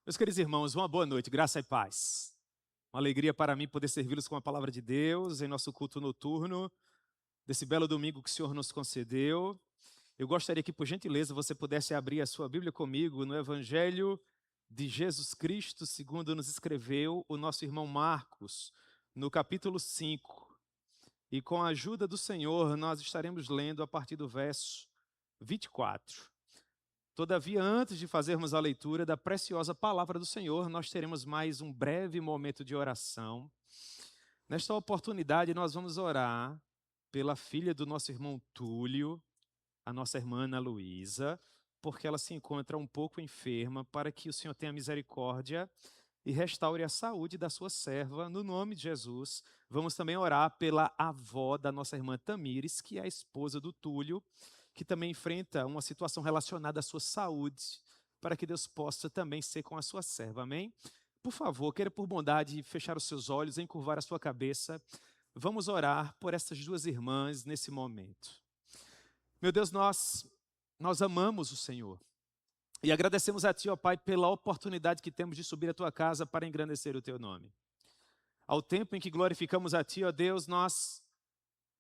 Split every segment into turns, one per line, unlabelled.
Meus queridos irmãos, uma boa noite, graça e paz. Uma alegria para mim poder servi-los com a palavra de Deus em nosso culto noturno, desse belo domingo que o Senhor nos concedeu. Eu gostaria que, por gentileza, você pudesse abrir a sua Bíblia comigo no Evangelho de Jesus Cristo, segundo nos escreveu o nosso irmão Marcos, no capítulo 5. E com a ajuda do Senhor, nós estaremos lendo a partir do verso 24. Todavia, antes de fazermos a leitura da preciosa palavra do Senhor, nós teremos mais um breve momento de oração. Nesta oportunidade, nós vamos orar pela filha do nosso irmão Túlio, a nossa irmã Ana Luísa, porque ela se encontra um pouco enferma, para que o Senhor tenha misericórdia e restaure a saúde da sua serva, no nome de Jesus. Vamos também orar pela avó da nossa irmã Tamires, que é a esposa do Túlio, que também enfrenta uma situação relacionada à sua saúde, para que Deus possa também ser com a sua serva, amém? Por favor, queira por bondade fechar os seus olhos, encurvar a sua cabeça. Vamos orar por essas duas irmãs nesse momento. Meu Deus, nós amamos o Senhor. E agradecemos a Ti, ó Pai, pela oportunidade que temos de subir à Tua casa para engrandecer o Teu nome. Ao tempo em que glorificamos a Ti, ó Deus, nós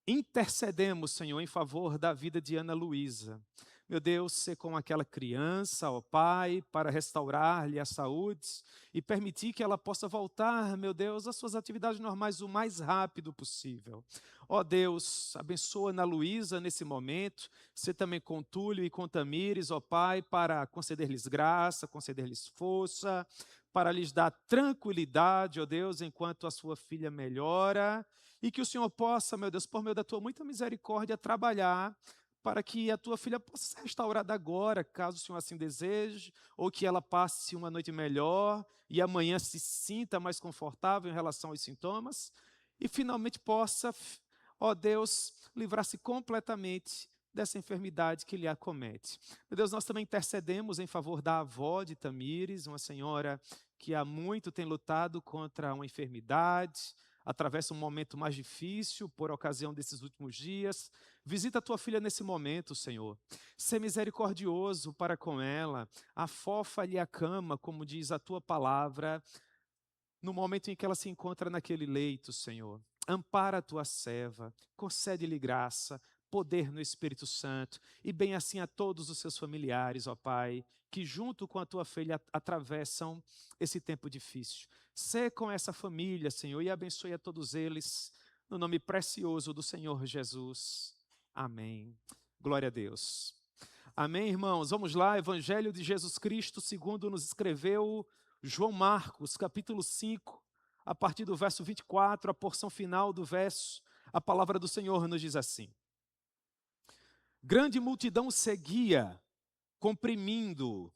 intercedemos, Senhor, em favor da vida de Ana Luísa. Meu Deus, ser com aquela criança, ó Pai, para restaurar-lhe a saúde e permitir que ela possa voltar, meu Deus, às suas atividades normais o mais rápido possível. Ó Deus, abençoa Ana Luísa nesse momento, ser também com Túlio e com Tamires, ó Pai, para conceder-lhes graça, conceder-lhes força, para lhes dar tranquilidade, ó Deus, enquanto a sua filha melhora. E que o Senhor possa, meu Deus, por meio da tua muita misericórdia, trabalhar para que a tua filha possa ser restaurada agora, caso o Senhor assim deseje, ou que ela passe uma noite melhor e amanhã se sinta mais confortável em relação aos sintomas e finalmente possa, ó Deus, livrar-se completamente dessa enfermidade que lhe acomete. Meu Deus, nós também intercedemos em favor da avó de Tamires, uma senhora que há muito tem lutado contra uma enfermidade, atravessa um momento mais difícil por ocasião desses últimos dias. Visita a tua filha nesse momento, Senhor. Sê misericordioso para com ela. Afofa-lhe a cama, como diz a tua palavra, no momento em que ela se encontra naquele leito, Senhor. Ampara a tua serva, concede-lhe graça, poder no Espírito Santo, e bem assim a todos os seus familiares, ó Pai, que junto com a tua filha atravessam esse tempo difícil. Sê com essa família, Senhor, e abençoe a todos eles, no nome precioso do Senhor Jesus. Amém. Glória a Deus. Amém, irmãos? Vamos lá, Evangelho de Jesus Cristo, segundo nos escreveu João Marcos, capítulo 5, a partir do verso 24, a porção final do verso, a palavra do Senhor nos diz assim: grande multidão seguia, comprimindo-o.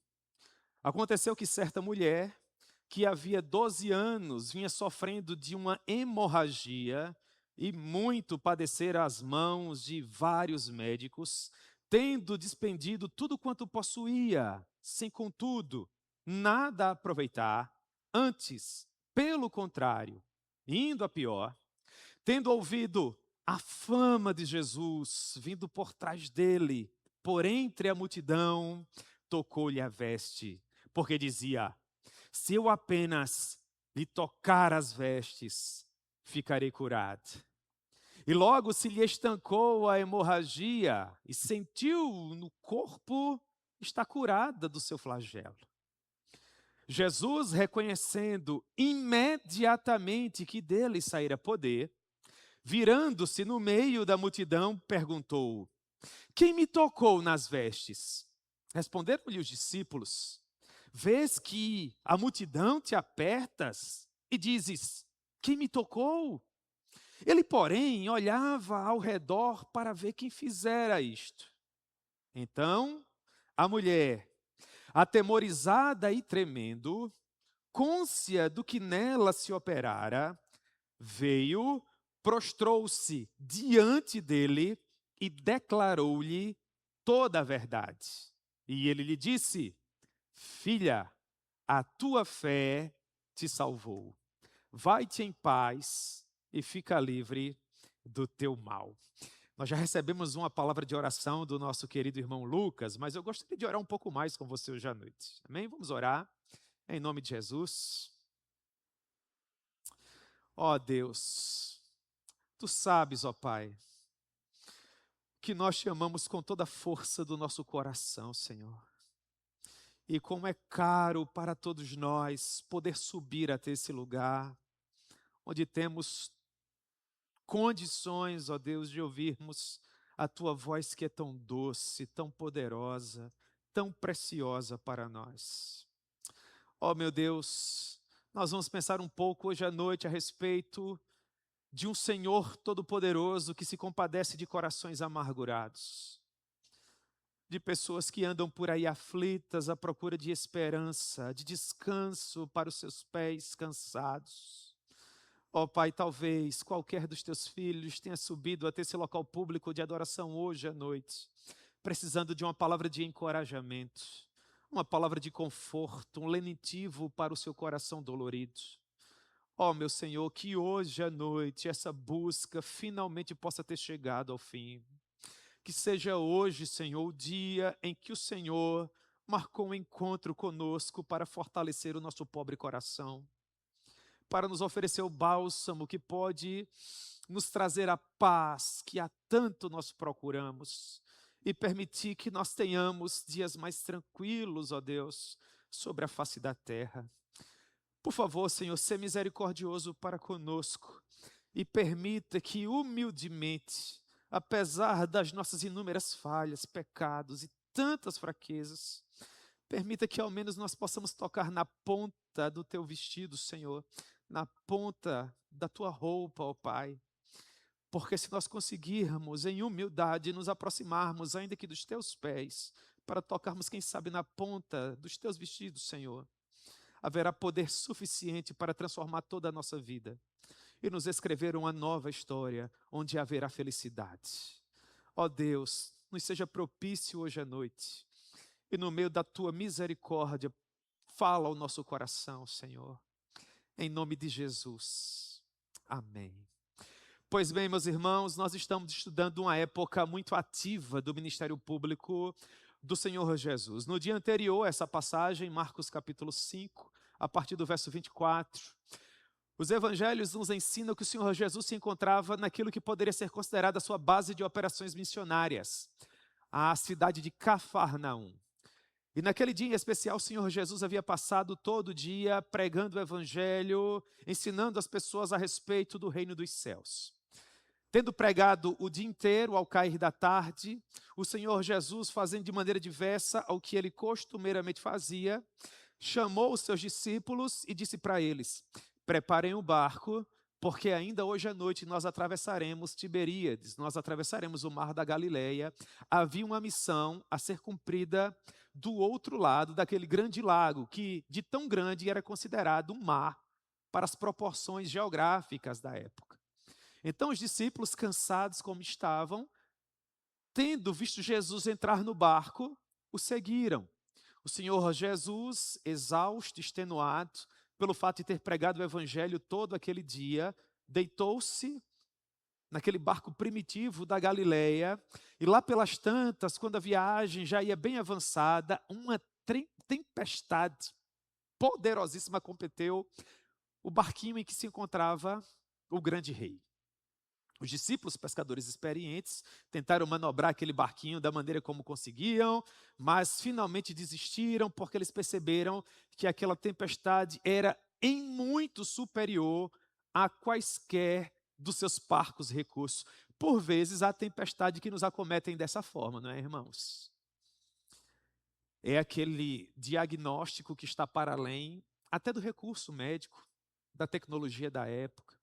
Aconteceu que certa mulher, que havia 12 anos, vinha sofrendo de uma hemorragia e muito padecera às mãos de vários médicos, tendo despendido tudo quanto possuía, sem contudo nada aproveitar, antes, pelo contrário, indo a pior, tendo ouvido a fama de Jesus vindo por trás dele, por entre a multidão, tocou-lhe a veste, porque dizia: se eu apenas lhe tocar as vestes, ficarei curado. E logo se lhe estancou a hemorragia e sentiu no corpo estar curada do seu flagelo. Jesus, reconhecendo imediatamente que dele saíra poder, virando-se no meio da multidão, perguntou: quem me tocou nas vestes? Responderam-lhe os discípulos: vês que a multidão te apertas e dizes: quem me tocou? Ele, porém, olhava ao redor para ver quem fizera isto. Então, a mulher, atemorizada e tremendo, cônscia do que nela se operara, veio, prostrou-se diante dele e declarou-lhe toda a verdade. E ele lhe disse: filha, a tua fé te salvou. Vai-te em paz e fica livre do teu mal. Nós já recebemos uma palavra de oração do nosso querido irmão Lucas, mas eu gostaria de orar um pouco mais com você hoje à noite. Amém? Vamos orar. Em nome de Jesus. Ó Deus, Tu sabes, ó Pai, que nós te amamos com toda a força do nosso coração, Senhor. E como é caro para todos nós poder subir até esse lugar, onde temos condições, ó Deus, de ouvirmos a Tua voz que é tão doce, tão poderosa, tão preciosa para nós. Ó meu Deus, nós vamos pensar um pouco hoje à noite a respeito de um Senhor Todo-Poderoso que se compadece de corações amargurados, de pessoas que andam por aí aflitas à procura de esperança, de descanso para os seus pés cansados. Ó Pai, talvez qualquer dos teus filhos tenha subido até esse local público de adoração hoje à noite, precisando de uma palavra de encorajamento, uma palavra de conforto, um lenitivo para o seu coração dolorido. Ó meu Senhor, que hoje à noite essa busca finalmente possa ter chegado ao fim. Que seja hoje, Senhor, o dia em que o Senhor marcou um encontro conosco para fortalecer o nosso pobre coração, para nos oferecer o bálsamo que pode nos trazer a paz que há tanto nós procuramos e permitir que nós tenhamos dias mais tranquilos, ó Deus, sobre a face da terra. Por favor, Senhor, seja misericordioso para conosco e permita que humildemente, apesar das nossas inúmeras falhas, pecados e tantas fraquezas, permita que ao menos nós possamos tocar na ponta do teu vestido, Senhor, na ponta da tua roupa, ó Pai. Porque se nós conseguirmos em humildade nos aproximarmos ainda que dos teus pés, para tocarmos, quem sabe, na ponta dos teus vestidos, Senhor, haverá poder suficiente para transformar toda a nossa vida e nos escrever uma nova história, onde haverá felicidade. Ó Deus, nos seja propício hoje à noite, e no meio da Tua misericórdia, fala ao nosso coração, Senhor, em nome de Jesus. Amém. Pois bem, meus irmãos, nós estamos estudando uma época muito ativa do ministério público do Senhor Jesus. No dia anterior a essa passagem, Marcos capítulo 5, a partir do verso 24, os evangelhos nos ensinam que o Senhor Jesus se encontrava naquilo que poderia ser considerado a sua base de operações missionárias, a cidade de Cafarnaum. E naquele dia em especial, o Senhor Jesus havia passado todo o dia pregando o evangelho, ensinando as pessoas a respeito do reino dos céus. Tendo pregado o dia inteiro, ao cair da tarde, o Senhor Jesus, fazendo de maneira diversa ao que ele costumeiramente fazia, chamou os seus discípulos e disse para eles: preparem o barco, porque ainda hoje à noite nós atravessaremos Tiberíades, nós atravessaremos o mar da Galileia. Havia uma missão a ser cumprida do outro lado daquele grande lago, que de tão grande era considerado um mar para as proporções geográficas da época. Então os discípulos, cansados como estavam, tendo visto Jesus entrar no barco, o seguiram. O Senhor Jesus, exausto, extenuado, pelo fato de ter pregado o evangelho todo aquele dia, deitou-se naquele barco primitivo da Galileia, e lá pelas tantas, quando a viagem já ia bem avançada, uma tempestade poderosíssima acometeu o barquinho em que se encontrava o grande rei. Os discípulos, pescadores experientes, tentaram manobrar aquele barquinho da maneira como conseguiam, mas finalmente desistiram porque eles perceberam que aquela tempestade era em muito superior a quaisquer dos seus parcos recursos. Por vezes, há tempestade que nos acometem dessa forma, não é, irmãos? É aquele diagnóstico que está para além até do recurso médico, da tecnologia da época.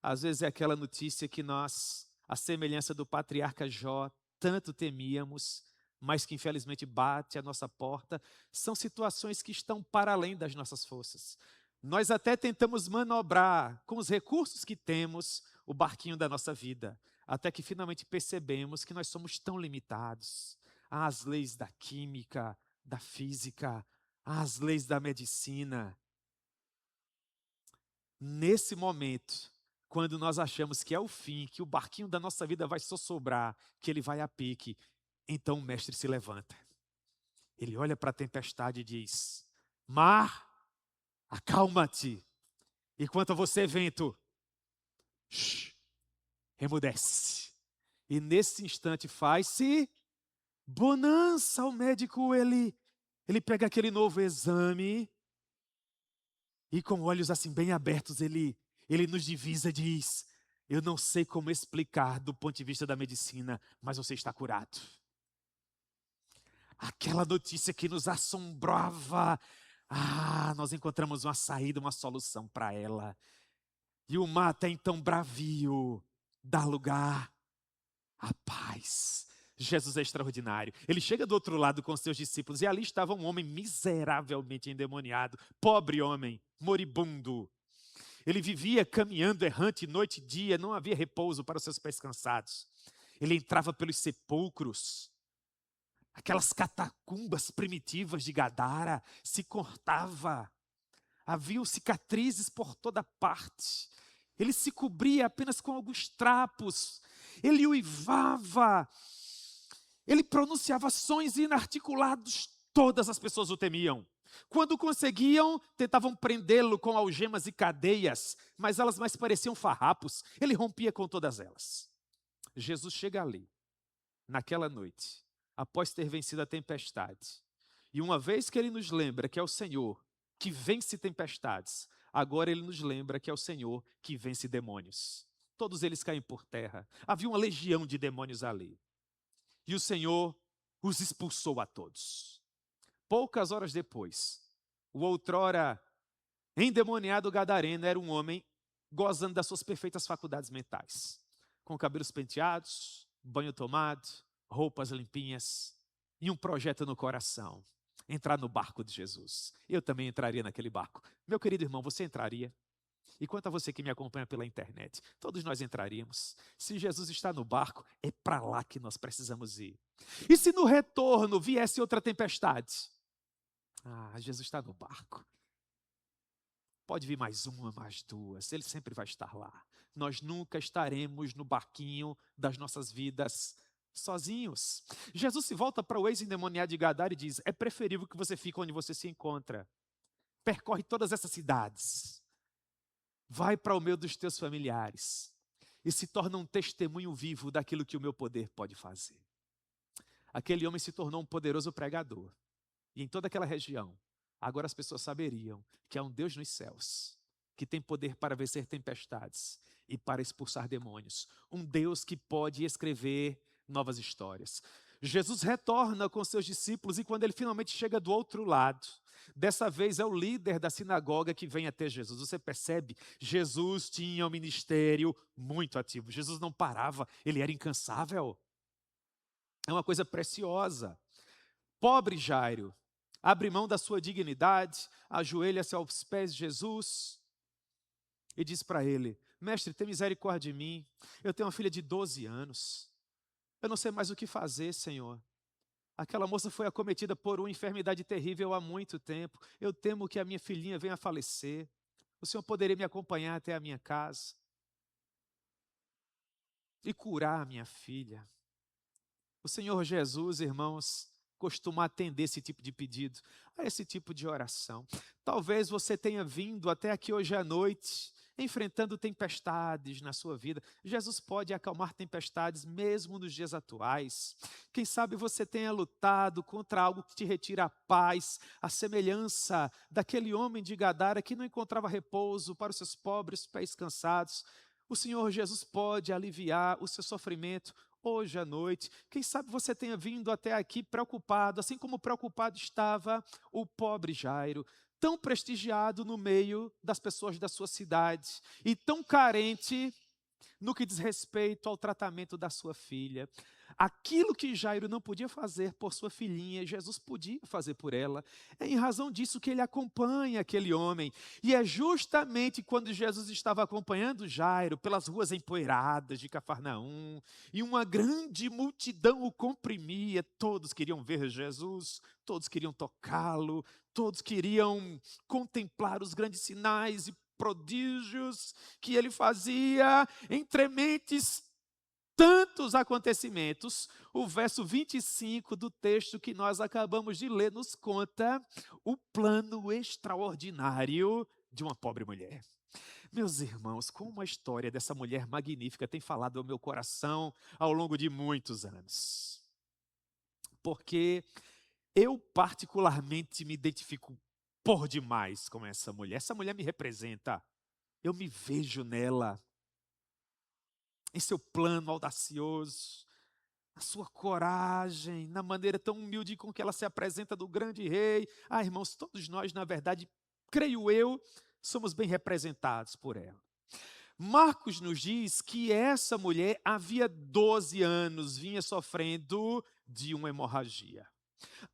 Às vezes é aquela notícia que nós, à semelhança do patriarca Jó, tanto temíamos, mas que infelizmente bate à nossa porta. São situações que estão para além das nossas forças. Nós até tentamos manobrar com os recursos que temos o barquinho da nossa vida, até que finalmente percebemos que nós somos tão limitados às leis da química, da física, às leis da medicina. Nesse momento, quando nós achamos que é o fim, que o barquinho da nossa vida vai sossobrar, que ele vai a pique, então o mestre se levanta. Ele olha para a tempestade e diz: mar, acalma-te. E quanto a você, vento, shh, remudece. E nesse instante faz-se bonança. O médico, ele pega aquele novo exame e com olhos assim bem abertos, ele nos divisa e diz: eu não sei como explicar do ponto de vista da medicina, mas você está curado. Aquela notícia que nos assombrava, nós encontramos uma saída, uma solução para ela. E o mar até então bravio dá lugar à paz. Jesus é extraordinário. Ele chega do outro lado com seus discípulos e ali estava um homem miseravelmente endemoniado, pobre homem, moribundo. Ele vivia caminhando errante noite e dia, não havia repouso para os seus pés cansados. Ele entrava pelos sepulcros, aquelas catacumbas primitivas de Gadara, se cortava. Havia cicatrizes por toda parte. Ele se cobria apenas com alguns trapos. Ele uivava. Ele pronunciava sons inarticulados. Todas as pessoas o temiam. Quando conseguiam, tentavam prendê-lo com algemas e cadeias, mas elas mais pareciam farrapos. Ele rompia com todas elas. Jesus chega ali, naquela noite, após ter vencido a tempestade. E uma vez que ele nos lembra que é o Senhor que vence tempestades, agora ele nos lembra que é o Senhor que vence demônios. Todos eles caem por terra. Havia uma legião de demônios ali. E o Senhor os expulsou a todos. Poucas horas depois, o outrora endemoniado gadareno era um homem gozando das suas perfeitas faculdades mentais, com cabelos penteados, banho tomado, roupas limpinhas e um projeto no coração: entrar no barco de Jesus. Eu também entraria naquele barco. Meu querido irmão, você entraria? E quanto a você que me acompanha pela internet, todos nós entraríamos. Se Jesus está no barco, é para lá que nós precisamos ir. E se no retorno viesse outra tempestade? Jesus está no barco. Pode vir mais uma, mais duas, ele sempre vai estar lá. Nós nunca estaremos no barquinho das nossas vidas sozinhos. Jesus se volta para o ex-endemoniado de Gadara e diz: é preferível que você fique onde você se encontra. Percorre todas essas cidades. Vai para o meio dos teus familiares e se torna um testemunho vivo daquilo que o meu poder pode fazer. Aquele homem se tornou um poderoso pregador. E em toda aquela região, agora as pessoas saberiam que há um Deus nos céus, que tem poder para vencer tempestades e para expulsar demônios. Um Deus que pode escrever novas histórias. Jesus retorna com seus discípulos e quando ele finalmente chega do outro lado, dessa vez é o líder da sinagoga que vem até Jesus. Você percebe? Jesus tinha um ministério muito ativo. Jesus não parava, ele era incansável. É uma coisa preciosa. Pobre Jairo abre mão da sua dignidade, ajoelha-se aos pés de Jesus e diz para ele: mestre, tem misericórdia de mim. Eu tenho uma filha de 12 anos. Eu não sei mais o que fazer, Senhor. Aquela moça foi acometida por uma enfermidade terrível há muito tempo. Eu temo que a minha filhinha venha a falecer. O Senhor poderia me acompanhar até a minha casa e curar a minha filha? O Senhor Jesus, irmãos, costuma atender esse tipo de pedido, a esse tipo de oração. Talvez você tenha vindo até aqui hoje à noite, enfrentando tempestades na sua vida. Jesus pode acalmar tempestades mesmo nos dias atuais. Quem sabe você tenha lutado contra algo que te retira a paz, a semelhança daquele homem de Gadara que não encontrava repouso para os seus pobres pés cansados. O Senhor Jesus pode aliviar o seu sofrimento hoje à noite. Quem sabe você tenha vindo até aqui preocupado, assim como preocupado estava o pobre Jairo, tão prestigiado no meio das pessoas da sua cidade e tão carente no que diz respeito ao tratamento da sua filha. Aquilo que Jairo não podia fazer por sua filhinha, Jesus podia fazer por ela. É em razão disso que ele acompanha aquele homem. E é justamente quando Jesus estava acompanhando Jairo pelas ruas empoeiradas de Cafarnaum, e uma grande multidão o comprimia, todos queriam ver Jesus, todos queriam tocá-lo, todos queriam contemplar os grandes sinais e prodígios que ele fazia entre mentes tantos acontecimentos, o verso 25 do texto que nós acabamos de ler nos conta o plano extraordinário de uma pobre mulher. Meus irmãos, como a história dessa mulher magnífica tem falado ao meu coração ao longo de muitos anos. Porque eu particularmente me identifico por demais com essa mulher. Essa mulher me representa. Eu me vejo nela, em seu plano audacioso, na sua coragem, na maneira tão humilde com que ela se apresenta do grande rei. Ah, irmãos, todos nós, na verdade, creio eu, somos bem representados por ela. Marcos nos diz que essa mulher havia 12 anos vinha sofrendo de uma hemorragia.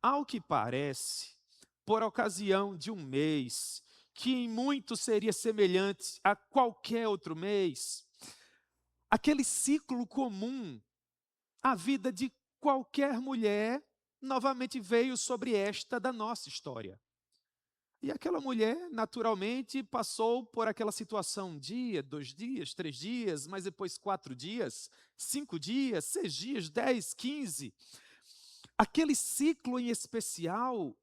Ao que parece, por ocasião de um mês, que em muito seria semelhante a qualquer outro mês, aquele ciclo comum, a vida de qualquer mulher, novamente veio sobre esta da nossa história. E aquela mulher, naturalmente, passou por aquela situação 1 dia, 2 dias, 3 dias, mas depois 4 dias, 5 dias, 6 dias, 10, 15. Aquele ciclo em especial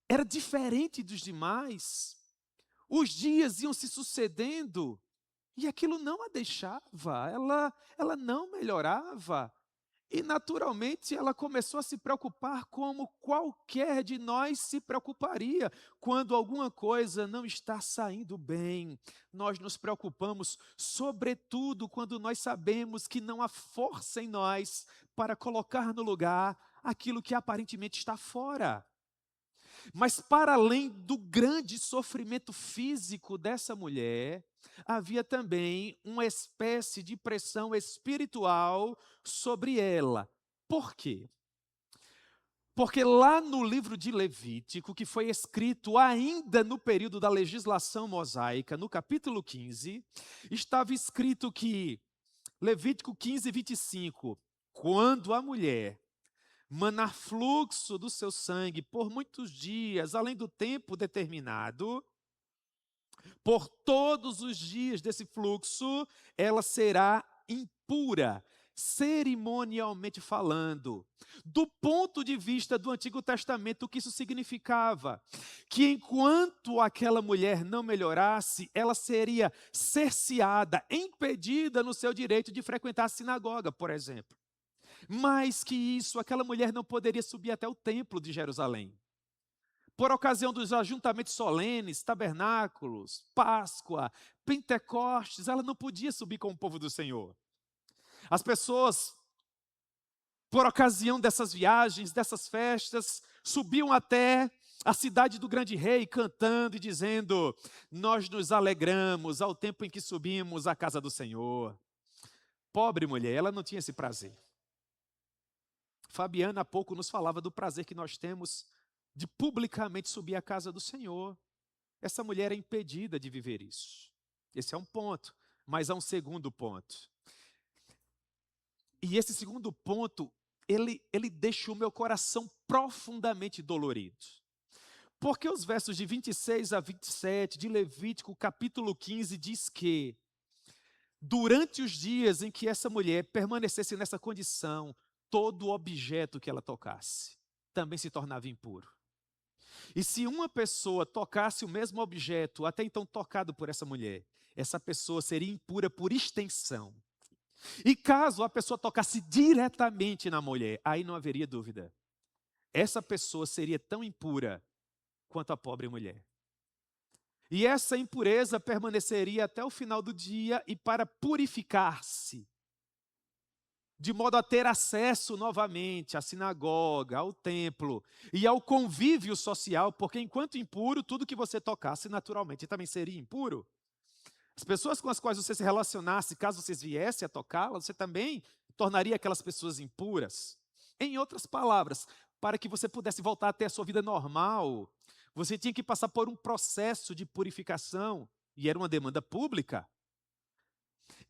era diferente dos demais. Os dias iam se sucedendo e aquilo não a deixava, ela não melhorava. E naturalmente ela começou a se preocupar como qualquer de nós se preocuparia. Quando alguma coisa não está saindo bem, nós nos preocupamos, sobretudo quando nós sabemos que não há força em nós para colocar no lugar aquilo que aparentemente está fora. Mas para além do grande sofrimento físico dessa mulher, havia também uma espécie de pressão espiritual sobre ela. Por quê? Porque lá no livro de Levítico, que foi escrito ainda no período da legislação mosaica, no capítulo 15, estava escrito que, Levítico 15, 25, quando a mulher manar fluxo do seu sangue por muitos dias, além do tempo determinado, por todos os dias desse fluxo, ela será impura, cerimonialmente falando. Do ponto de vista do Antigo Testamento, o que isso significava? Que enquanto aquela mulher não melhorasse, ela seria cerceada, impedida no seu direito de frequentar a sinagoga, por exemplo. Mais que isso, aquela mulher não poderia subir até o templo de Jerusalém. Por ocasião dos ajuntamentos solenes, tabernáculos, Páscoa, Pentecostes, ela não podia subir com o povo do Senhor. As pessoas, por ocasião dessas viagens, dessas festas, subiam até a cidade do grande rei, cantando e dizendo: nós nos alegramos ao tempo em que subimos à casa do Senhor. Pobre mulher, ela não tinha esse prazer. Fabiana há pouco nos falava do prazer que nós temos de publicamente subir à casa do Senhor. Essa mulher é impedida de viver isso. Esse é um ponto, mas há um segundo ponto. E esse segundo ponto, ele deixa o meu coração profundamente dolorido. Porque os versos de 26 a 27 de Levítico, capítulo 15, diz que durante os dias em que essa mulher permanecesse nessa condição, todo objeto que ela tocasse também se tornava impuro. E se uma pessoa tocasse o mesmo objeto, até então tocado por essa pessoa seria impura por extensão. E caso a pessoa tocasse diretamente na mulher, aí não haveria dúvida. Essa pessoa seria tão impura quanto a pobre mulher. E essa impureza permaneceria até o final do dia, e para purificar-se, de modo a ter acesso novamente à sinagoga, ao templo e ao convívio social, porque enquanto impuro, tudo que você tocasse naturalmente também seria impuro. As pessoas com as quais você se relacionasse, caso vocês viessem a tocá-las, você também tornaria aquelas pessoas impuras. Em outras palavras, para que você pudesse voltar a ter a sua vida normal, você tinha que passar por um processo de purificação, e era uma demanda pública.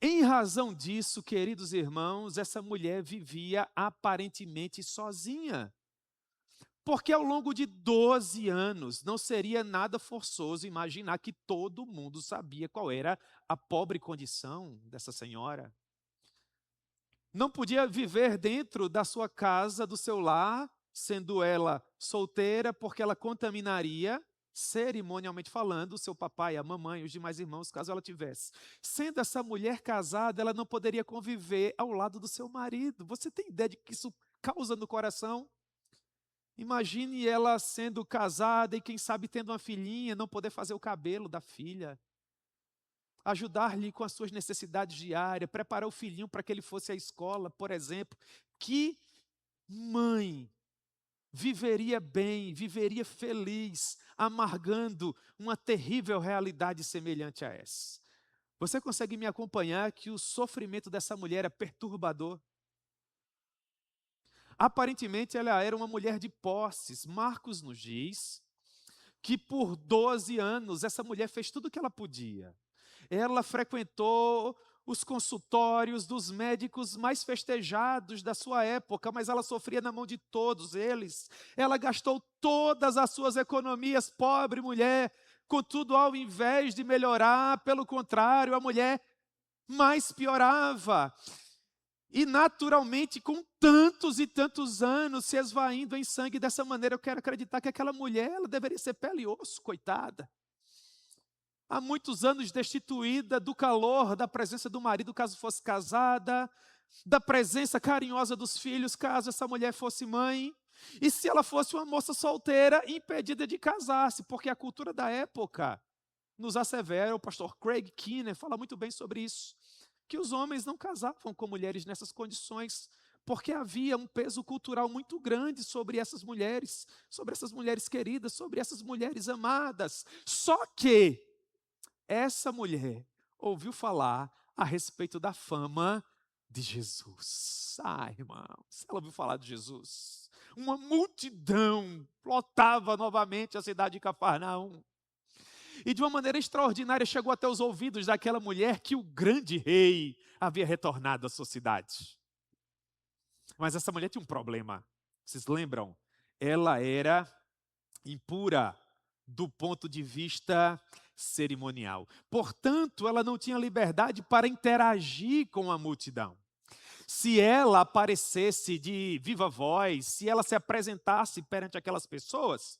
Em razão disso, queridos irmãos, essa mulher vivia aparentemente sozinha. Porque ao longo de 12 anos, não seria nada forçoso imaginar que todo mundo sabia qual era a pobre condição dessa senhora. não podia viver dentro da sua casa, do seu lar, sendo ela solteira, porque ela contaminaria, cerimonialmente falando, o seu papai, a mamãe, os demais irmãos, caso ela tivesse. Sendo essa mulher casada, ela não poderia conviver ao lado do seu marido. Você tem ideia de que isso causa no coração? Imagine ela sendo casada e, quem sabe, tendo uma filhinha, não poder fazer o cabelo da filha, ajudar-lhe com as suas necessidades diárias, preparar o filhinho para que ele fosse à escola, por exemplo. Que mãe viveria bem, viveria feliz, amargando uma terrível realidade semelhante a essa? Você consegue me acompanhar que o sofrimento dessa mulher é perturbador? Aparentemente, ela era uma mulher de posses. Marcos nos diz que por 12 anos essa mulher fez tudo o que ela podia. Ela frequentou os consultórios dos médicos mais festejados da sua época, mas ela sofria na mão de todos eles. Ela gastou todas as suas economias, pobre mulher. Contudo, ao invés de melhorar, pelo contrário, a mulher mais piorava. E naturalmente, com tantos e tantos anos se esvaindo em sangue dessa maneira, eu quero acreditar que aquela mulher, ela deveria ser pele e osso, coitada. Há muitos anos destituída do calor da presença do marido, caso fosse casada, da presença carinhosa dos filhos, caso essa mulher fosse mãe. E se ela fosse uma moça solteira, impedida de casar-se, porque a cultura da época nos assevera, o pastor Craig Keener fala muito bem sobre isso, que os homens não casavam com mulheres nessas condições, porque havia um peso cultural muito grande sobre essas mulheres queridas, sobre essas mulheres amadas. Só que essa mulher ouviu falar a respeito da fama de Jesus. Irmãos, ela ouviu falar de Jesus. Uma multidão lotava novamente a cidade de Cafarnaum. E de uma maneira extraordinária chegou até os ouvidos daquela mulher que o grande rei havia retornado à sua cidade. Mas essa mulher tinha um problema. Vocês lembram? Ela era impura do ponto de vista cerimonial. Portanto, ela não tinha liberdade para interagir com a multidão. Se ela aparecesse de viva voz, se ela se apresentasse perante aquelas pessoas,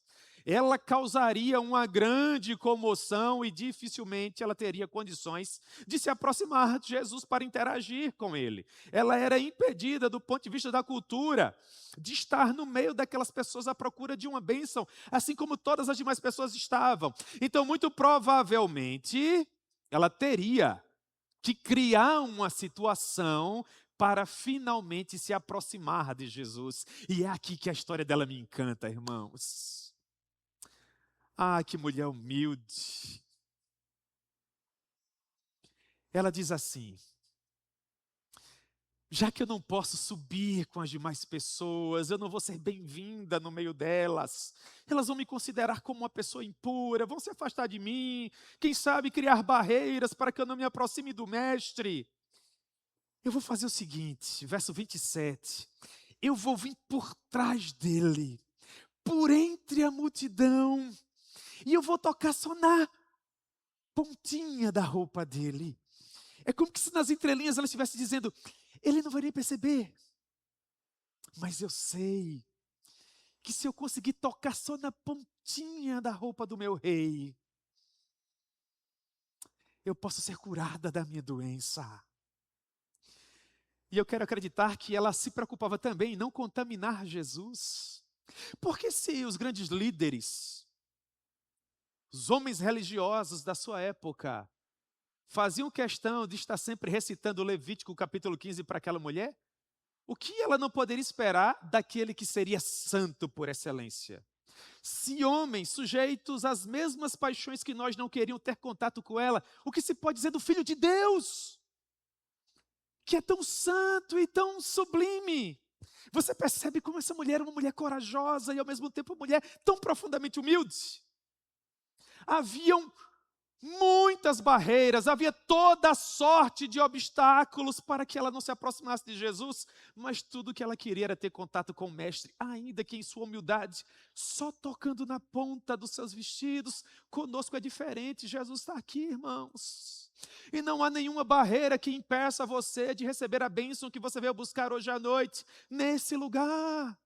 ela causaria uma grande comoção e dificilmente ela teria condições de se aproximar de Jesus para interagir com ele. Ela era impedida, do ponto de vista da cultura, de estar no meio daquelas pessoas à procura de uma bênção, assim como todas as demais pessoas estavam. Então, muito provavelmente, ela teria que criar uma situação para finalmente se aproximar de Jesus. E é aqui que a história dela me encanta, irmãos. Que mulher humilde. Ela diz assim: já que eu não posso subir com as demais pessoas, eu não vou ser bem-vinda no meio delas, elas vão me considerar como uma pessoa impura, vão se afastar de mim, quem sabe criar barreiras para que eu não me aproxime do mestre. Eu vou fazer o seguinte, verso 27, eu vou vir por trás dele, por entre a multidão, e eu vou tocar só na pontinha da roupa dele. É como se nas entrelinhas ela estivesse dizendo: ele não vai nem perceber. Mas eu sei que se eu conseguir tocar só na pontinha da roupa do meu rei, eu posso ser curada da minha doença. E eu quero acreditar que ela se preocupava também em não contaminar Jesus. Porque se os grandes líderes, os homens religiosos da sua época, faziam questão de estar sempre recitando Levítico capítulo 15 para aquela mulher, o que ela não poderia esperar daquele que seria santo por excelência? Se homens sujeitos às mesmas paixões que nós não queriam ter contato com ela, o que se pode dizer do Filho de Deus, que é tão santo e tão sublime? Você percebe como essa mulher é uma mulher corajosa e ao mesmo tempo uma mulher tão profundamente humilde? Haviam muitas barreiras, havia toda sorte de obstáculos para que ela não se aproximasse de Jesus, mas tudo que ela queria era ter contato com o Mestre, ainda que em sua humildade, só tocando na ponta dos seus vestidos. Conosco é diferente, Jesus está aqui, irmãos. E não há nenhuma barreira que impeça você de receber a bênção que você veio buscar hoje à noite, nesse lugar.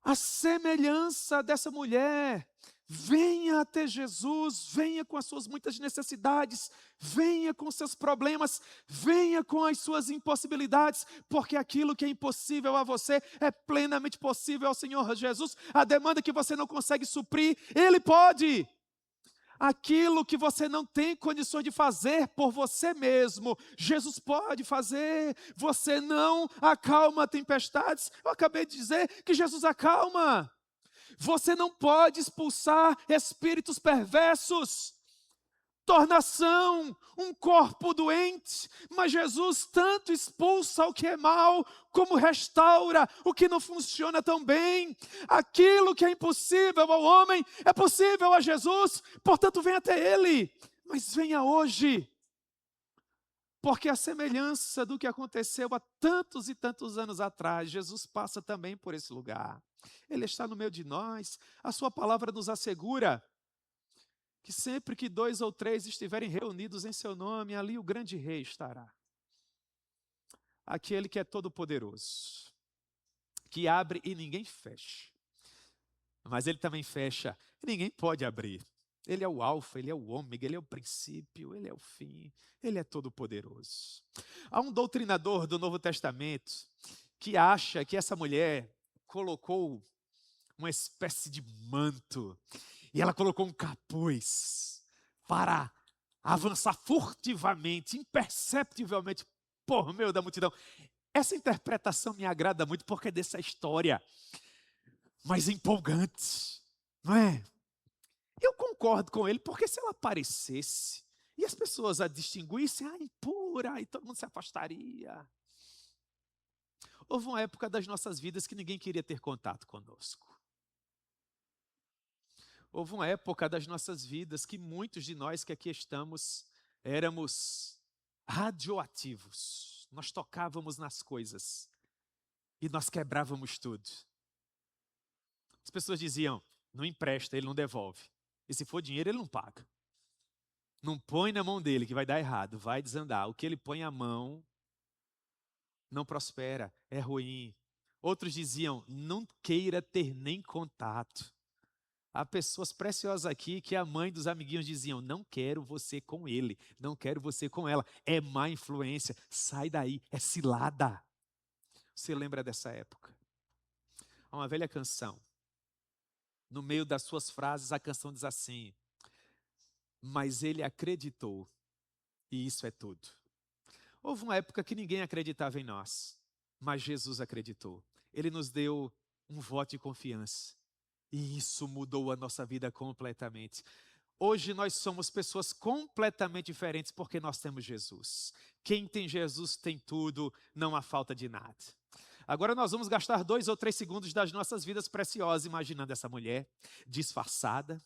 A semelhança dessa mulher, venha até Jesus, venha com as suas muitas necessidades, venha com seus problemas, venha com as suas impossibilidades, porque aquilo que é impossível a você é plenamente possível ao Senhor Jesus. A demanda que você não consegue suprir, Ele pode. Aquilo que você não tem condições de fazer por você mesmo, Jesus pode fazer. Você não acalma tempestades. Eu acabei de dizer que Jesus acalma. Você não pode expulsar espíritos perversos, tornação, um corpo doente, mas Jesus tanto expulsa o que é mal, como restaura o que não funciona tão bem. Aquilo que é impossível ao homem, é possível a Jesus, portanto venha até Ele, mas venha hoje, porque a semelhança do que aconteceu há tantos e tantos anos atrás, Jesus passa também por esse lugar. Ele está no meio de nós, a sua palavra nos assegura que sempre que 2 ou 3 estiverem reunidos em seu nome, ali o grande rei estará. Aquele que é todo-poderoso, que abre e ninguém fecha. Mas ele também fecha e ninguém pode abrir. Ele é o alfa, ele é o ômega, ele é o princípio, ele é o fim, ele é todo-poderoso. Há um doutrinador do Novo Testamento que acha que essa mulher colocou uma espécie de manto, e ela colocou um capuz para avançar furtivamente, imperceptivelmente por meio da multidão. Essa interpretação me agrada muito porque é dessa história, mas é empolgante, não é? Eu concordo com ele, porque se ela aparecesse e as pessoas a distinguissem, impura, e todo mundo se afastaria. Houve uma época das nossas vidas que ninguém queria ter contato conosco. Houve uma época das nossas vidas que muitos de nós que aqui estamos éramos radioativos. Nós tocávamos nas coisas e nós quebrávamos tudo. As pessoas diziam, não empresta, ele não devolve. E se for dinheiro, ele não paga. Não põe na mão dele que vai dar errado, vai desandar. O que ele põe a mão não prospera, é ruim. Outros diziam, não queira ter nem contato. Há pessoas preciosas aqui que a mãe dos amiguinhos diziam, não quero você com ele, não quero você com ela. É má influência, sai daí, é cilada. Você lembra dessa época? Há uma velha canção. No meio das suas frases, a canção diz assim, mas ele acreditou, e isso é tudo. Houve uma época que ninguém acreditava em nós, mas Jesus acreditou. Ele nos deu um voto de confiança. E isso mudou a nossa vida completamente. Hoje nós somos pessoas completamente diferentes porque nós temos Jesus. Quem tem Jesus tem tudo, não há falta de nada. Agora nós vamos gastar 2 ou 3 segundos das nossas vidas preciosas imaginando essa mulher disfarçada,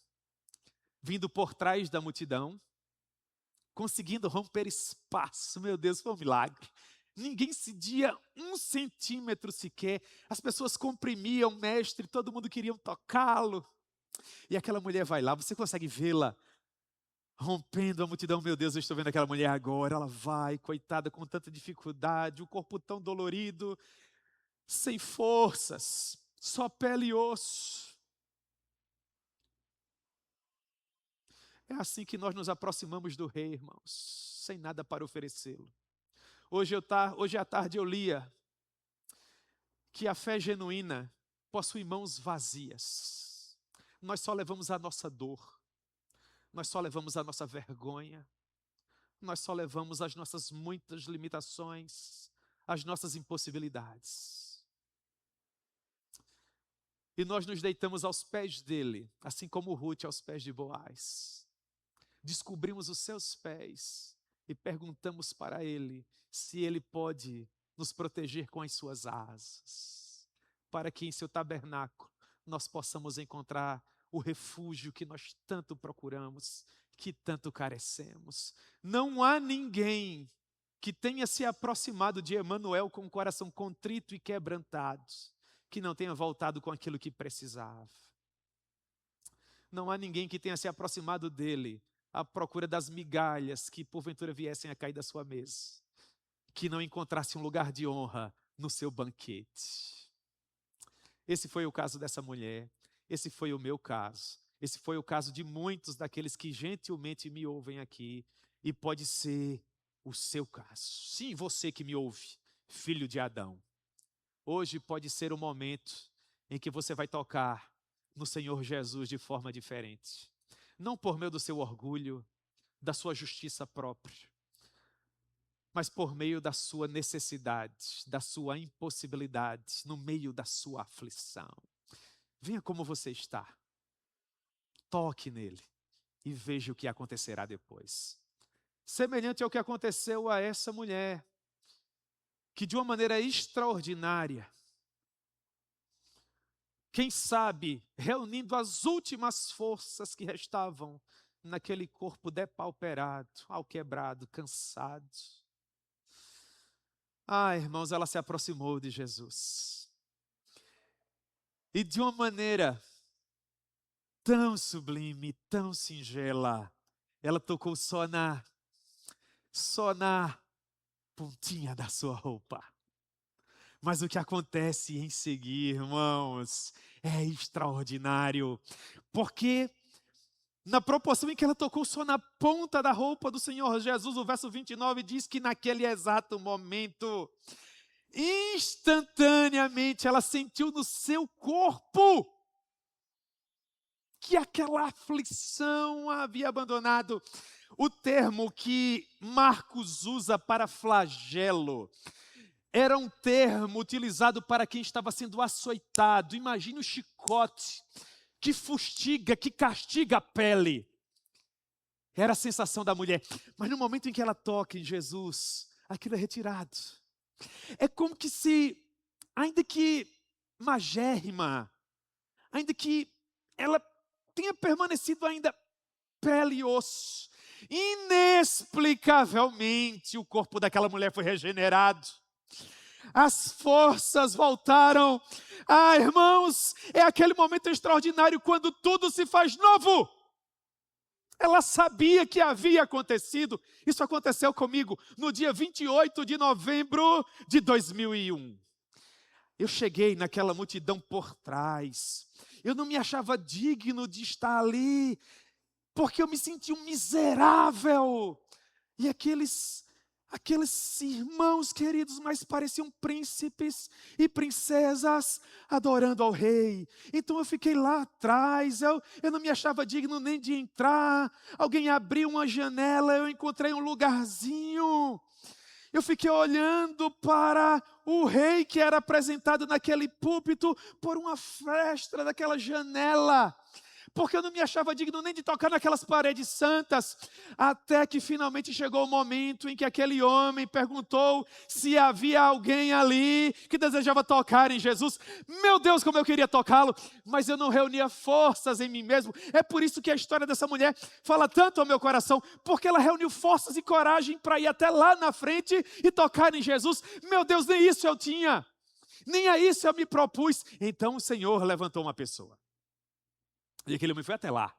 vindo por trás da multidão, conseguindo romper espaço. Meu Deus, foi um milagre. Ninguém cedia 1 centímetro sequer. As pessoas comprimiam o mestre, todo mundo queria tocá-lo. E aquela mulher vai lá, você consegue vê-la rompendo a multidão. Meu Deus, eu estou vendo aquela mulher agora. Ela vai, coitada, com tanta dificuldade, o corpo tão dolorido, sem forças, só pele e osso. É assim que nós nos aproximamos do rei, irmãos, sem nada para oferecê-lo. Hoje à tarde eu lia que a fé genuína possui mãos vazias. Nós só levamos a nossa dor, nós só levamos a nossa vergonha, nós só levamos as nossas muitas limitações, as nossas impossibilidades. E nós nos deitamos aos pés dele, assim como Ruth aos pés de Boaz. Descobrimos os seus pés e perguntamos para ele se ele pode nos proteger com as suas asas, para que em seu tabernáculo nós possamos encontrar o refúgio que nós tanto procuramos, que tanto carecemos. Não há ninguém que tenha se aproximado de Emanuel com o coração contrito e quebrantado, que não tenha voltado com aquilo que precisava. Não há ninguém que tenha se aproximado dele à procura das migalhas que porventura viessem a cair da sua mesa, que não encontrasse um lugar de honra no seu banquete. Esse foi o caso dessa mulher, esse foi o meu caso, esse foi o caso de muitos daqueles que gentilmente me ouvem aqui, e pode ser o seu caso. Sim, você que me ouve, filho de Adão. Hoje pode ser o momento em que você vai tocar no Senhor Jesus de forma diferente. Não por meio do seu orgulho, da sua justiça própria, mas por meio da sua necessidade, da sua impossibilidade, no meio da sua aflição. Venha como você está. Toque nele e veja o que acontecerá depois. Semelhante ao que aconteceu a essa mulher, que de uma maneira extraordinária, quem sabe, reunindo as últimas forças que restavam naquele corpo depauperado, alquebrado, cansado. Irmãos, ela se aproximou de Jesus. E de uma maneira tão sublime, tão singela, ela tocou só na pontinha da sua roupa. Mas o que acontece em seguir, irmãos, é extraordinário. Porque na proporção em que ela tocou só na ponta da roupa do Senhor Jesus, o verso 29 diz que naquele exato momento, instantaneamente ela sentiu no seu corpo que aquela aflição a havia abandonado. O termo que Marcos usa para flagelo era um termo utilizado para quem estava sendo açoitado. Imagine o chicote que fustiga, que castiga a pele. Era a sensação da mulher. Mas no momento em que ela toca em Jesus, aquilo é retirado. É como que se, ainda que magérrima, ainda que ela tenha permanecido ainda pele e osso, inexplicavelmente o corpo daquela mulher foi regenerado. As forças voltaram. Irmãos, é aquele momento extraordinário quando tudo se faz novo. Ela sabia que havia acontecido. Isso aconteceu comigo no dia 28 de novembro de 2001. Eu cheguei naquela multidão por trás. Eu não me achava digno de estar ali, porque eu me sentia um miserável. E aqueles irmãos queridos, mas pareciam príncipes e princesas adorando ao rei. Então eu fiquei lá atrás, eu não me achava digno nem de entrar. Alguém abriu uma janela, eu encontrei um lugarzinho. Eu fiquei olhando para o rei que era apresentado naquele púlpito por uma fresta daquela janela, porque eu não me achava digno nem de tocar naquelas paredes santas, até que finalmente chegou o momento em que aquele homem perguntou se havia alguém ali que desejava tocar em Jesus. Meu Deus, como eu queria tocá-lo, mas eu não reunia forças em mim mesmo. É por isso que a história dessa mulher fala tanto ao meu coração, porque ela reuniu forças e coragem para ir até lá na frente e tocar em Jesus. Meu Deus, nem isso eu tinha, nem a isso eu me propus. Então o Senhor levantou uma pessoa. E aquele homem foi até lá.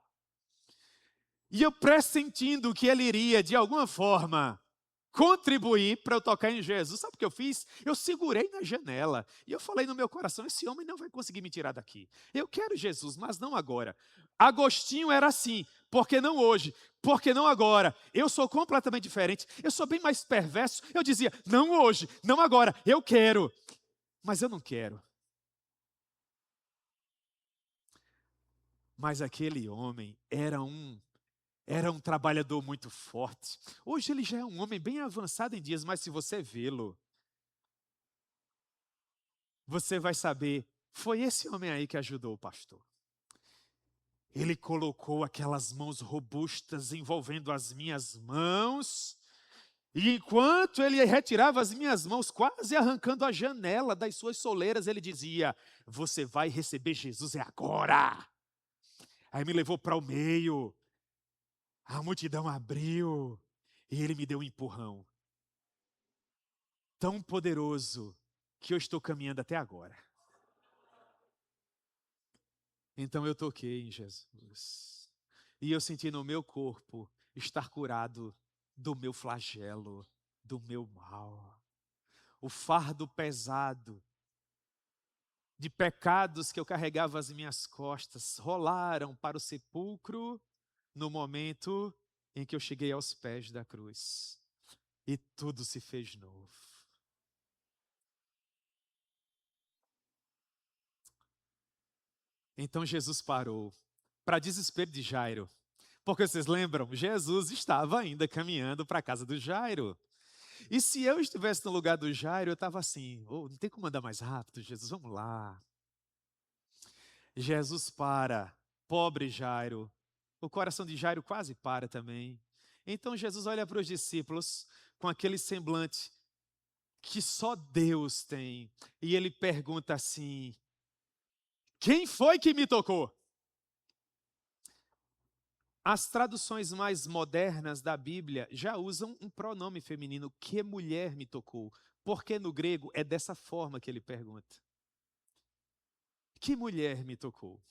E eu pressentindo que ele iria, de alguma forma, contribuir para eu tocar em Jesus. Sabe o que eu fiz? Eu segurei na janela. E eu falei no meu coração, esse homem não vai conseguir me tirar daqui. Eu quero Jesus, mas não agora. Agostinho era assim, porque não hoje? Porque não agora? Eu sou completamente diferente. Eu sou bem mais perverso. Eu dizia, não hoje, não agora. Eu quero, mas eu não quero. Mas aquele homem era um trabalhador muito forte. Hoje ele já é um homem bem avançado em dias, mas se você vê-lo, você vai saber, foi esse homem aí que ajudou o pastor. Ele colocou aquelas mãos robustas envolvendo as minhas mãos, e enquanto ele retirava as minhas mãos, quase arrancando a janela das suas soleiras, ele dizia, você vai receber Jesus, é agora. Aí me levou para o meio, a multidão abriu e ele me deu um empurrão tão poderoso que eu estou caminhando até agora. Então eu toquei em Jesus e eu senti no meu corpo estar curado do meu flagelo, do meu mal. O fardo pesado de pecados que eu carregava às minhas costas rolaram para o sepulcro no momento em que eu cheguei aos pés da cruz. E tudo se fez novo. Então Jesus parou, para desespero de Jairo. Porque vocês lembram? Jesus estava ainda caminhando para a casa do Jairo. E se eu estivesse no lugar do Jairo, eu estava assim, oh, não tem como andar mais rápido, Jesus, vamos lá. Jesus para, pobre Jairo. O coração de Jairo quase para também. Então Jesus olha para os discípulos com aquele semblante que só Deus tem. E ele pergunta assim: quem foi que me tocou? As traduções mais modernas da Bíblia já usam um pronome feminino, que mulher me tocou? Porque no grego é dessa forma que ele pergunta. Que mulher me tocou?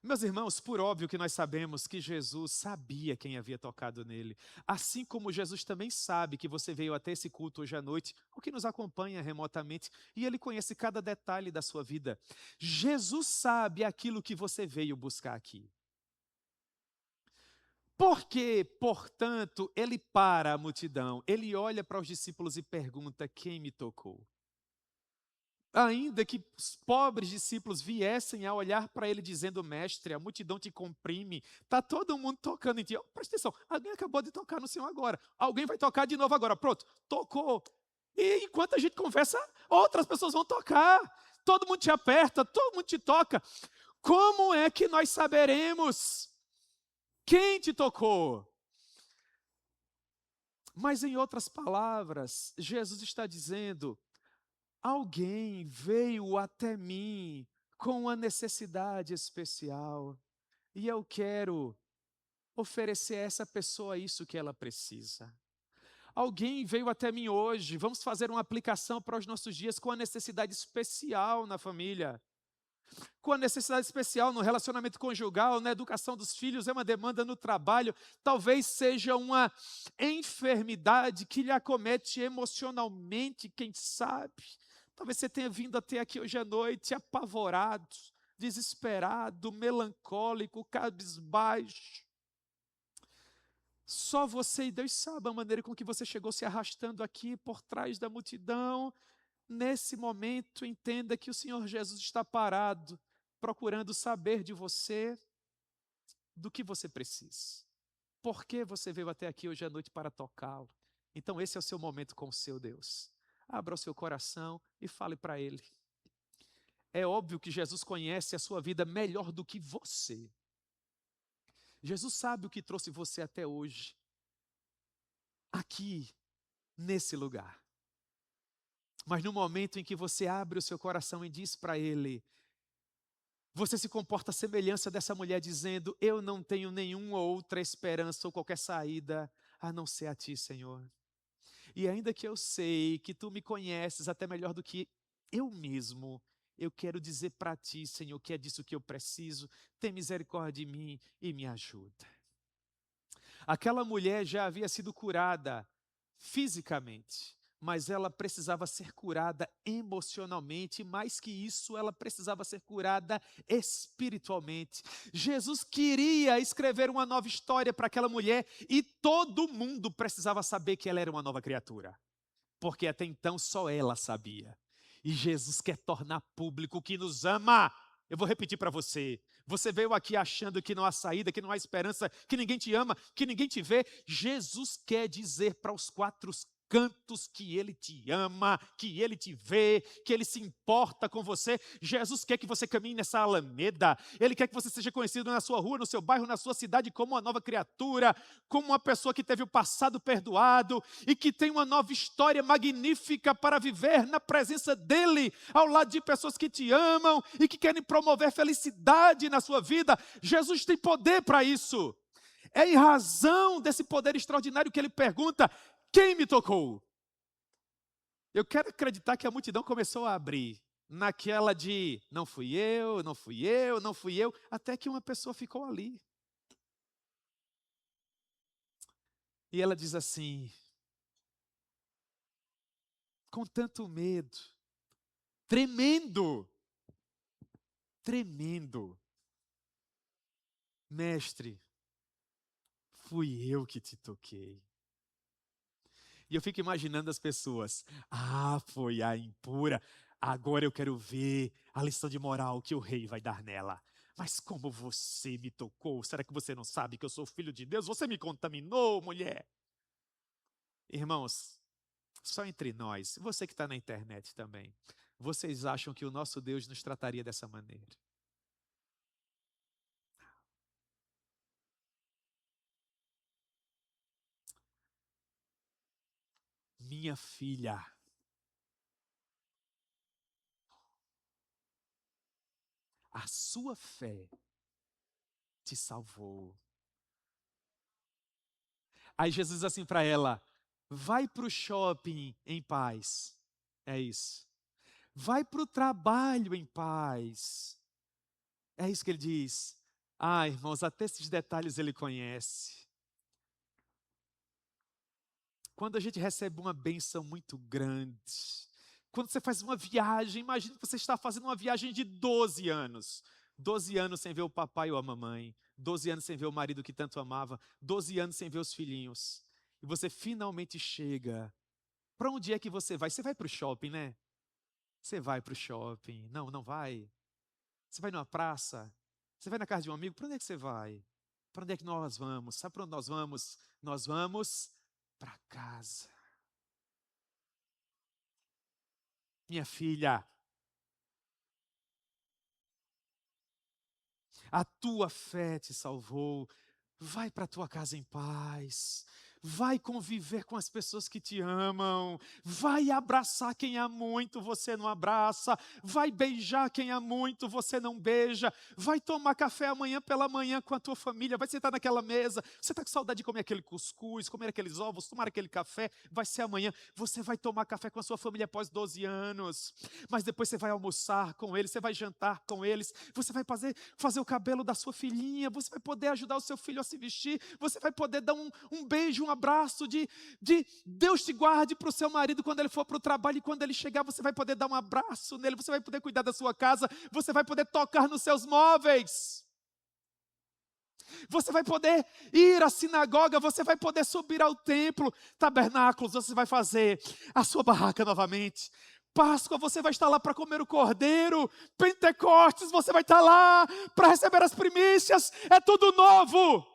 Meus irmãos, por óbvio que nós sabemos que Jesus sabia quem havia tocado nele. Assim como Jesus também sabe que você veio até esse culto hoje à noite, o que nos acompanha remotamente, e ele conhece cada detalhe da sua vida. Jesus sabe aquilo que você veio buscar aqui. Porque, portanto, ele para a multidão, ele olha para os discípulos e pergunta: quem me tocou? Ainda que os pobres discípulos viessem a olhar para ele dizendo: mestre, a multidão te comprime, está todo mundo tocando em ti. Oh, presta atenção, alguém acabou de tocar no Senhor agora, alguém vai tocar de novo agora, pronto, tocou. E enquanto a gente conversa, outras pessoas vão tocar, todo mundo te aperta, todo mundo te toca. Como é que nós saberemos quem te tocou? Mas em outras palavras, Jesus está dizendo: alguém veio até mim com uma necessidade especial e eu quero oferecer a essa pessoa isso que ela precisa. Alguém veio até mim hoje, vamos fazer uma aplicação para os nossos dias com a necessidade especial na família, com a necessidade especial no relacionamento conjugal, na educação dos filhos, é uma demanda no trabalho, talvez seja uma enfermidade que lhe acomete emocionalmente, quem sabe. Talvez você tenha vindo até aqui hoje à noite apavorado, desesperado, melancólico, cabisbaixo. Só você e Deus sabe a maneira com que você chegou se arrastando aqui por trás da multidão. Nesse momento, entenda que o Senhor Jesus está parado, procurando saber de você do que você precisa. Por que você veio até aqui hoje à noite para tocá-lo? Então esse é o seu momento com o seu Deus. Abra o seu coração e fale para Ele. É óbvio que Jesus conhece a sua vida melhor do que você. Jesus sabe o que trouxe você até hoje, aqui, nesse lugar. Mas no momento em que você abre o seu coração e diz para Ele, você se comporta à semelhança dessa mulher dizendo: eu não tenho nenhuma outra esperança ou qualquer saída a não ser a Ti, Senhor. E ainda que eu sei que Tu me conheces até melhor do que eu mesmo, eu quero dizer para Ti, Senhor, que é disso que eu preciso. Tem misericórdia de mim e me ajuda. Aquela mulher já havia sido curada fisicamente, mas ela precisava ser curada emocionalmente, e mais que isso, ela precisava ser curada espiritualmente. Jesus queria escrever uma nova história para aquela mulher e todo mundo precisava saber que ela era uma nova criatura, porque até então só ela sabia. E Jesus quer tornar público que nos ama. Eu vou repetir para você. Você veio aqui achando que não há saída, que não há esperança, que ninguém te ama, que ninguém te vê. Jesus quer dizer para os quatro cantos que Ele te ama, que Ele te vê, que Ele se importa com você. Jesus quer que você caminhe nessa alameda. Ele quer que você seja conhecido na sua rua, no seu bairro, na sua cidade como uma nova criatura, como uma pessoa que teve o passado perdoado e que tem uma nova história magnífica para viver na presença dEle, ao lado de pessoas que te amam e que querem promover felicidade na sua vida. Jesus tem poder para isso. É em razão desse poder extraordinário que Ele pergunta: quem me tocou? Eu quero acreditar que a multidão começou a abrir, naquela de não fui eu, não fui eu, não fui eu, até que uma pessoa ficou ali. E ela diz assim, com tanto medo, tremendo, tremendo: mestre, fui eu que te toquei. E eu fico imaginando as pessoas: ah, foi a impura, agora eu quero ver a lição de moral que o rei vai dar nela. Mas como você me tocou? Será que você não sabe que eu sou filho de Deus? Você me contaminou, mulher. Irmãos, só entre nós, você que está na internet também, vocês acham que o nosso Deus nos trataria dessa maneira? Minha filha, a sua fé te salvou. Aí Jesus diz assim para ela: vai para o shopping em paz. É isso. Vai para o trabalho em paz. É isso que ele diz. Ah, irmãos, até esses detalhes ele conhece. Quando a gente recebe uma bênção muito grande, quando você faz uma viagem, imagine que você está fazendo uma viagem de 12 anos. 12 anos sem ver o papai ou a mamãe, 12 anos sem ver o marido que tanto amava, 12 anos sem ver os filhinhos. E você finalmente chega. Para onde é que você vai? Você vai para o shopping, né? Você vai para o shopping. Não, não vai. Você vai numa praça. Você vai na casa de um amigo. Para onde é que você vai? Para onde é que nós vamos? Sabe para onde nós vamos? Nós vamos para casa. Minha filha, a tua fé te salvou. Vai para a tua casa em paz. Vai conviver com as pessoas que te amam. Vai abraçar quem há muito, você não abraça. Vai beijar quem há muito, você não beija. Vai tomar café amanhã pela manhã com a tua família. Vai sentar naquela mesa. Você está com saudade de comer aquele cuscuz, comer aqueles ovos, tomar aquele café. Vai ser amanhã. Você vai tomar café com a sua família após 12 anos. Mas depois você vai almoçar com eles, você vai jantar com eles. Você vai fazer o cabelo da sua filhinha. Você vai poder ajudar o seu filho a se vestir. Você vai poder dar um beijo, um abraço de Deus te guarde para o seu marido quando ele for para o trabalho, e quando ele chegar você vai poder dar um abraço nele, você vai poder cuidar da sua casa, você vai poder tocar nos seus móveis, você vai poder ir à sinagoga, você vai poder subir ao templo. Tabernáculos, você vai fazer a sua barraca novamente. Páscoa, você vai estar lá para comer o cordeiro. Pentecostes, você vai estar lá para receber as primícias. É tudo novo.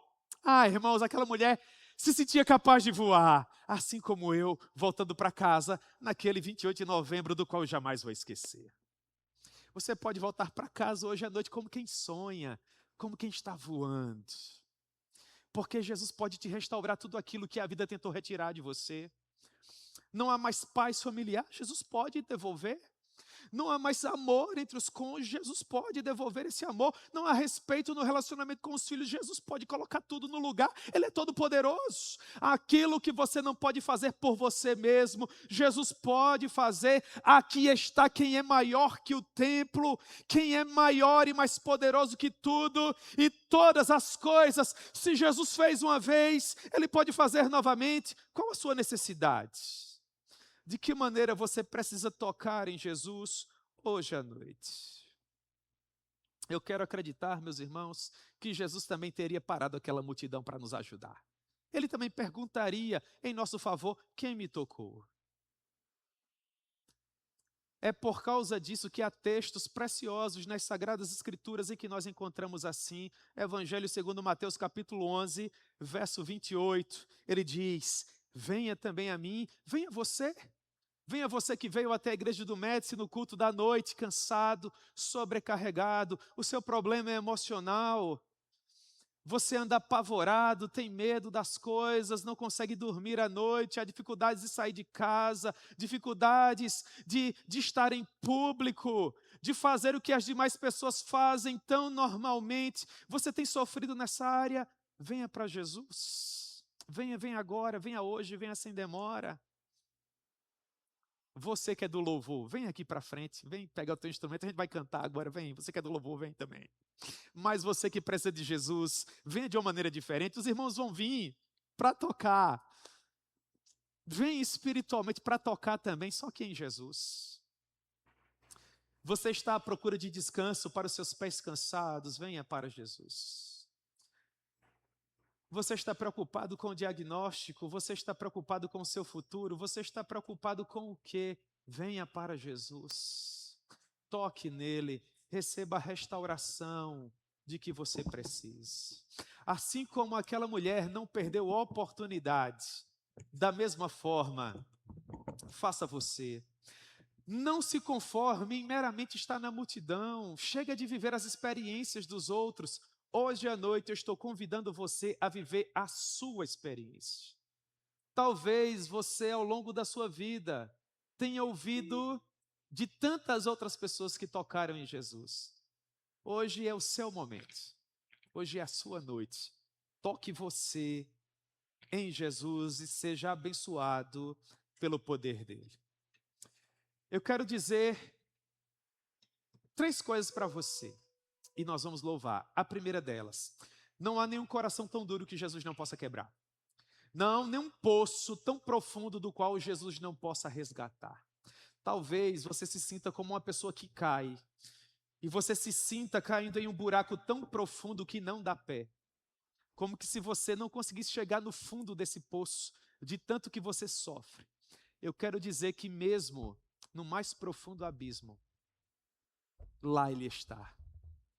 Ah, irmãos, aquela mulher se sentia capaz de voar, assim como eu, voltando para casa, naquele 28 de novembro, do qual eu jamais vou esquecer. Você pode voltar para casa hoje à noite como quem sonha, como quem está voando. Porque Jesus pode te restaurar tudo aquilo que a vida tentou retirar de você. Não há mais paz familiar, Jesus pode devolver. Não há mais amor entre os cônjuges, Jesus pode devolver esse amor. Não há respeito no relacionamento com os filhos, Jesus pode colocar tudo no lugar. Ele é todo poderoso. Aquilo que você não pode fazer por você mesmo, Jesus pode fazer. Aqui está quem é maior que o templo, quem é maior e mais poderoso que tudo e todas as coisas. Se Jesus fez uma vez, Ele pode fazer novamente. Qual a sua necessidade? De que maneira você precisa tocar em Jesus hoje à noite? Eu quero acreditar, meus irmãos, que Jesus também teria parado aquela multidão para nos ajudar. Ele também perguntaria em nosso favor: quem me tocou? É por causa disso que há textos preciosos nas Sagradas Escrituras em que nós encontramos assim. Evangelho segundo Mateus capítulo 11, verso 28. Ele diz: Venha também a mim, venha você. Venha você que veio até a igreja do Médici no culto da noite, cansado, sobrecarregado, o seu problema é emocional, você anda apavorado, tem medo das coisas, não consegue dormir à noite, há dificuldades de sair de casa, dificuldades de estar em público, de fazer o que as demais pessoas fazem tão normalmente. Você tem sofrido nessa área? Venha para Jesus. Venha agora, venha hoje, venha sem demora. Você que é do louvor, vem aqui para frente, vem pegar o teu instrumento, a gente vai cantar agora, vem. Você que é do louvor, vem também. Mas você que precisa de Jesus, venha de uma maneira diferente. Os irmãos vão vir para tocar. Vem espiritualmente para tocar também, só que em Jesus. Você está à procura de descanso para os seus pés cansados, venha para Jesus. Você está preocupado com o diagnóstico, você está preocupado com o seu futuro, você está preocupado com o quê? Venha para Jesus. Toque nele, receba a restauração de que você precisa. Assim como aquela mulher não perdeu oportunidade, da mesma forma, faça você. Não se conforme em meramente estar na multidão, chega de viver as experiências dos outros. Hoje à noite eu estou convidando você a viver a sua experiência. Talvez você ao longo da sua vida tenha ouvido de tantas outras pessoas que tocaram em Jesus. Hoje é o seu momento. Hoje é a sua noite. Toque você em Jesus e seja abençoado pelo poder dele. Eu quero dizer 3 coisas para você e nós vamos louvar. A primeira delas, não há nenhum coração tão duro que Jesus não possa quebrar. Não, nenhum poço tão profundo do qual Jesus não possa resgatar. Talvez você se sinta como uma pessoa que cai e você se sinta caindo em um buraco tão profundo que não dá pé. Como que se você não conseguisse chegar no fundo desse poço, de tanto que você sofre. Eu quero dizer que mesmo no mais profundo abismo, lá Ele está.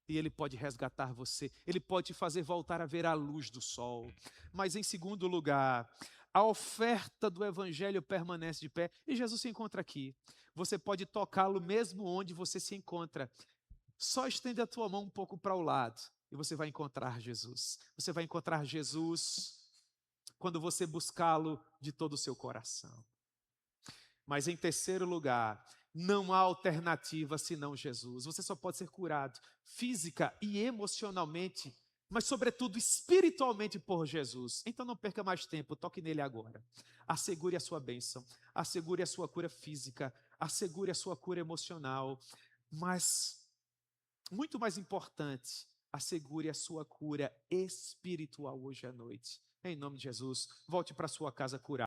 E Ele pode resgatar você, Ele pode te fazer voltar a ver a luz do sol. Mas em segundo lugar, a oferta do Evangelho permanece de pé e Jesus se encontra aqui. Você pode tocá-lo mesmo onde você se encontra. Só estende a tua mão um pouco para o lado e você vai encontrar Jesus. Você vai encontrar Jesus quando você buscá-lo de todo o seu coração. Mas em terceiro lugar, não há alternativa senão Jesus. Você só pode ser curado física e emocionalmente, mas sobretudo espiritualmente por Jesus. Então não perca mais tempo, toque nele agora. Assegure a sua bênção, assegure a sua cura física, assegure a sua cura emocional, mas muito mais importante, assegure a sua cura espiritual hoje à noite. Em nome de Jesus, volte para sua casa curado.